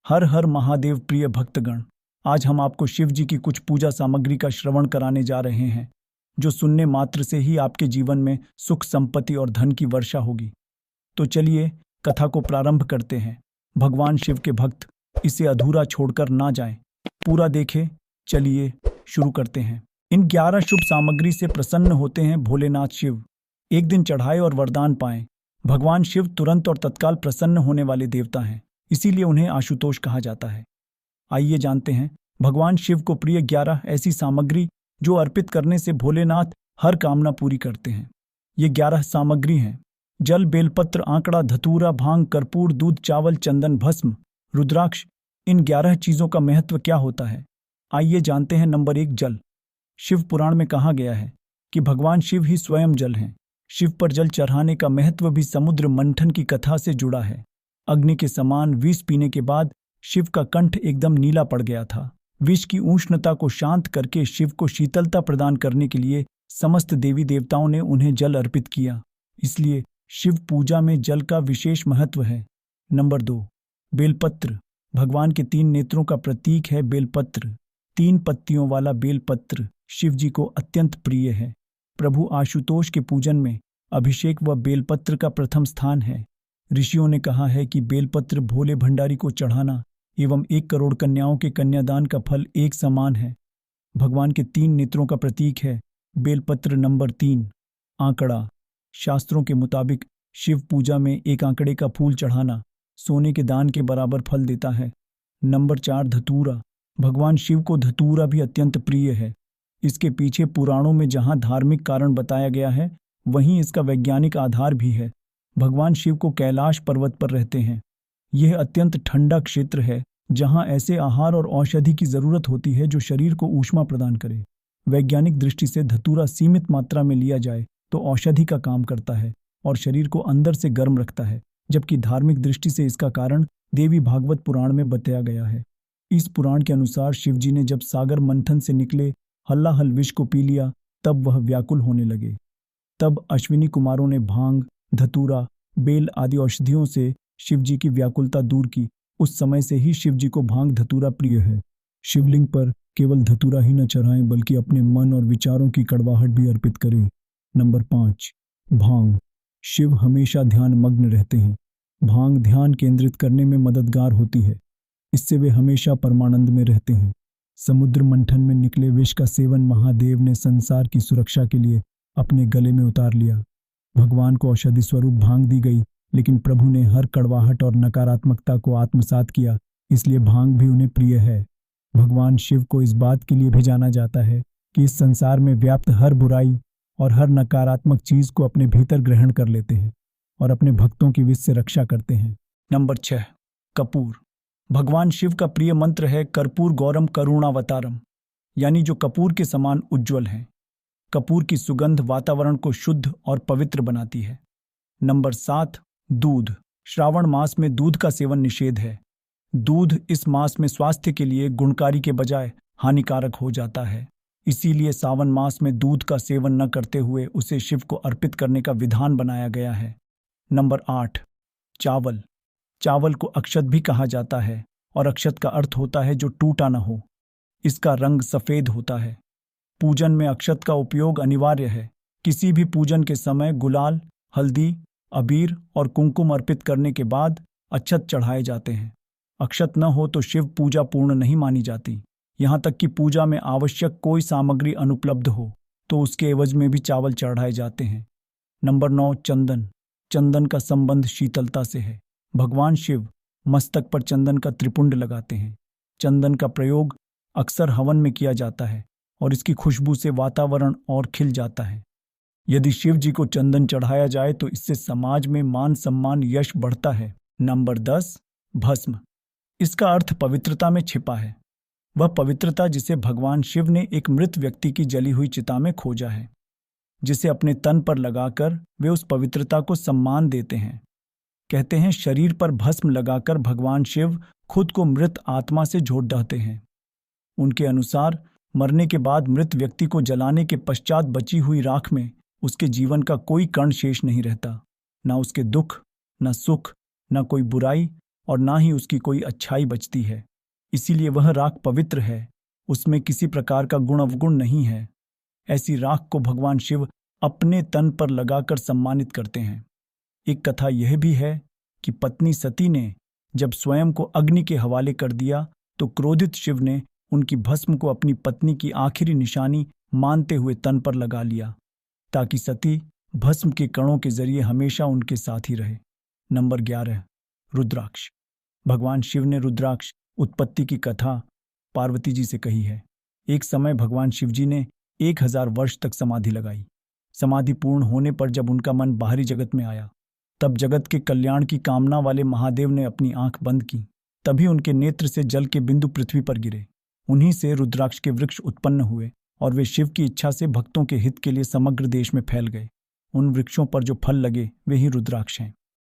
हर हर महादेव प्रिय भक्तगण, आज हम आपको शिव जी की कुछ पूजा सामग्री का श्रवण कराने जा रहे हैं जो सुनने मात्र से ही आपके जीवन में सुख संपत्ति और धन की वर्षा होगी। तो चलिए कथा को प्रारंभ करते हैं। भगवान शिव के भक्त इसे अधूरा छोड़कर ना जाएं, पूरा देखें। चलिए शुरू करते हैं। इन 11 शुभ सामग्री से प्रसन्न होते हैं भोलेनाथ शिव। एक दिन चढ़ाए और वरदान पाएं। भगवान शिव तुरंत और तत्काल प्रसन्न होने वाले देवता हैं, इसीलिए उन्हें आशुतोष कहा जाता है। आइए जानते हैं भगवान शिव को प्रिय 11 ऐसी सामग्री जो अर्पित करने से भोलेनाथ हर कामना पूरी करते हैं। ये 11 सामग्री हैं: जल, बेलपत्र, आंकड़ा, धतूरा, भांग, कर्पूर, दूध, चावल, चंदन, भस्म, रुद्राक्ष। इन 11 चीजों का महत्व क्या होता है, आइए जानते हैं। नंबर 1, जल। शिव पुराण में कहा गया है कि भगवान शिव ही स्वयं जल हैं। शिव पर जल चढ़ाने का महत्व भी समुद्र मंथन की कथा से जुड़ा है। अग्नि के समान विष पीने के बाद शिव का कंठ एकदम नीला पड़ गया था। विष की उष्णता को शांत करके शिव को शीतलता प्रदान करने के लिए समस्त देवी देवताओं ने उन्हें जल अर्पित किया, इसलिए शिव पूजा में जल का विशेष महत्व है। नंबर 2, बेलपत्र। भगवान के 3 नेत्रों का प्रतीक है बेलपत्र। 3 पत्तियों वाला बेलपत्र शिव जी को अत्यंत प्रिय है। प्रभु आशुतोष के पूजन में अभिषेक व बेलपत्र का प्रथम स्थान है। ऋषियों ने कहा है कि बेलपत्र भोले भंडारी को चढ़ाना एवं 1 करोड़ कन्याओं के कन्यादान का फल एक समान है। भगवान के 3 नेत्रों का प्रतीक है बेलपत्र। नंबर 3, आंकड़ा। शास्त्रों के मुताबिक शिव पूजा में 1 आंकड़े का फूल चढ़ाना सोने के दान के बराबर फल देता है। नंबर 4, धतूरा। भगवान शिव को धतूरा भी अत्यंत प्रिय है। इसके पीछे पुराणों में जहां धार्मिक कारण बताया गया है, वहीं इसका वैज्ञानिक आधार भी है। भगवान शिव को कैलाश पर्वत पर रहते हैं। यह अत्यंत ठंडा क्षेत्र है जहां ऐसे आहार और औषधि की जरूरत होती है जो शरीर को ऊष्मा प्रदान करे। वैज्ञानिक दृष्टि से धतूरा सीमित मात्रा में लिया जाए तो औषधि का काम करता है और शरीर को अंदर से गर्म रखता है, जबकि धार्मिक दृष्टि से इसका कारण देवी भागवत पुराण में बताया गया है। इस पुराण के अनुसार शिव जी ने जब सागर मंथन से निकले हल्लाहल विष को पी लिया, तब वह व्याकुल होने लगे। तब अश्विनी कुमारों ने भांग, धतूरा, बेल आदि औषधियों से शिव जी की व्याकुलता दूर की। उस समय से ही शिव जी को भांग धतूरा प्रिय है। शिवलिंग पर केवल धतूरा ही न चढ़ाएं, बल्कि अपने मन और विचारों की कड़वाहट भी अर्पित करें। नंबर 5, भांग। शिव हमेशा ध्यान मग्न रहते हैं। भांग ध्यान केंद्रित करने में मददगार होती है। इससे वे हमेशा परमानंद में रहते हैं। समुद्र मंथन में निकले विष का सेवन महादेव ने संसार की सुरक्षा के लिए अपने गले में उतार लिया। भगवान को औषधि स्वरूप भांग दी गई, लेकिन प्रभु ने हर कड़वाहट और नकारात्मकता को आत्मसात किया, इसलिए भांग भी उन्हें प्रिय है। भगवान शिव को इस बात के लिए भी जाना जाता है कि इस संसार में व्याप्त हर बुराई और हर नकारात्मक चीज को अपने भीतर ग्रहण कर लेते हैं और अपने भक्तों की विष से रक्षा करते हैं। नंबर 6, कपूर। भगवान शिव का प्रिय मंत्र है कर्पूर गौरम करुणावतारम, यानी जो कपूर के समान उज्ज्वल है। कपूर की सुगंध वातावरण को शुद्ध और पवित्र बनाती है। नंबर 7, दूध। श्रावण मास में दूध का सेवन निषेध है। दूध इस मास में स्वास्थ्य के लिए गुणकारी के बजाय हानिकारक हो जाता है, इसीलिए सावन मास में दूध का सेवन न करते हुए उसे शिव को अर्पित करने का विधान बनाया गया है। नंबर 8, चावल। चावल को अक्षत भी कहा जाता है और अक्षत का अर्थ होता है जो टूटा न हो। इसका रंग सफेद होता है। पूजन में अक्षत का उपयोग अनिवार्य है। किसी भी पूजन के समय गुलाल, हल्दी, अबीर और कुंकुम अर्पित करने के बाद अक्षत चढ़ाए जाते हैं। अक्षत न हो तो शिव पूजा पूर्ण नहीं मानी जाती। यहाँ तक कि पूजा में आवश्यक कोई सामग्री अनुपलब्ध हो तो उसके एवज में भी चावल चढ़ाए जाते हैं। नंबर 9, चंदन। चंदन का संबंध शीतलता से है। भगवान शिव मस्तक पर चंदन का त्रिपुंड लगाते हैं। चंदन का प्रयोग अक्सर हवन में किया जाता है और इसकी खुशबू से वातावरण और खिल जाता है। यदि शिव जी को चंदन चढ़ाया जाए तो इससे समाज में मान सम्मान, यश बढ़ता है। नंबर 10, भस्म। इसका अर्थ पवित्रता में छिपा है। वह पवित्रता जिसे भगवान शिव ने एक मृत व्यक्ति की जली हुई चिता में खोजा है, जिसे अपने तन पर लगाकर वे उस पवित्रता को सम्मान देते हैं। कहते हैं शरीर पर भस्म लगाकर भगवान शिव खुद को मृत आत्मा से जोड़ देते हैं। उनके अनुसार मरने के बाद मृत व्यक्ति को जलाने के पश्चात बची हुई राख में उसके जीवन का कोई कण शेष नहीं रहता, ना उसके दुख, ना सुख, ना कोई बुराई, और ना ही उसकी कोई अच्छाई बचती है। इसीलिए वह राख पवित्र है, उसमें किसी प्रकार का गुण अवगुण नहीं है। ऐसी राख को भगवान शिव अपने तन पर लगाकर सम्मानित करते हैं। एक कथा यह भी है कि पत्नी सती ने जब स्वयं को अग्नि के हवाले कर दिया तो क्रोधित शिव ने उनकी भस्म को अपनी पत्नी की आखिरी निशानी मानते हुए तन पर लगा लिया, ताकि सती भस्म के कणों के जरिए हमेशा उनके साथ ही रहे। नंबर 11, रुद्राक्ष। भगवान शिव ने रुद्राक्ष उत्पत्ति की कथा पार्वती जी से कही है। एक समय भगवान शिव जी ने 1000 वर्ष तक समाधि लगाई। समाधि पूर्ण होने पर जब उनका मन बाहरी जगत में आया, तब जगत के कल्याण की कामना वाले महादेव ने अपनी आंख बंद की। तभी उनके नेत्र से जल के बिंदु पृथ्वी पर गिरे। उन्हीं से रुद्राक्ष के वृक्ष उत्पन्न हुए और वे शिव की इच्छा से भक्तों के हित के लिए समग्र देश में फैल गए। उन वृक्षों पर जो फल लगे वे ही रुद्राक्ष हैं।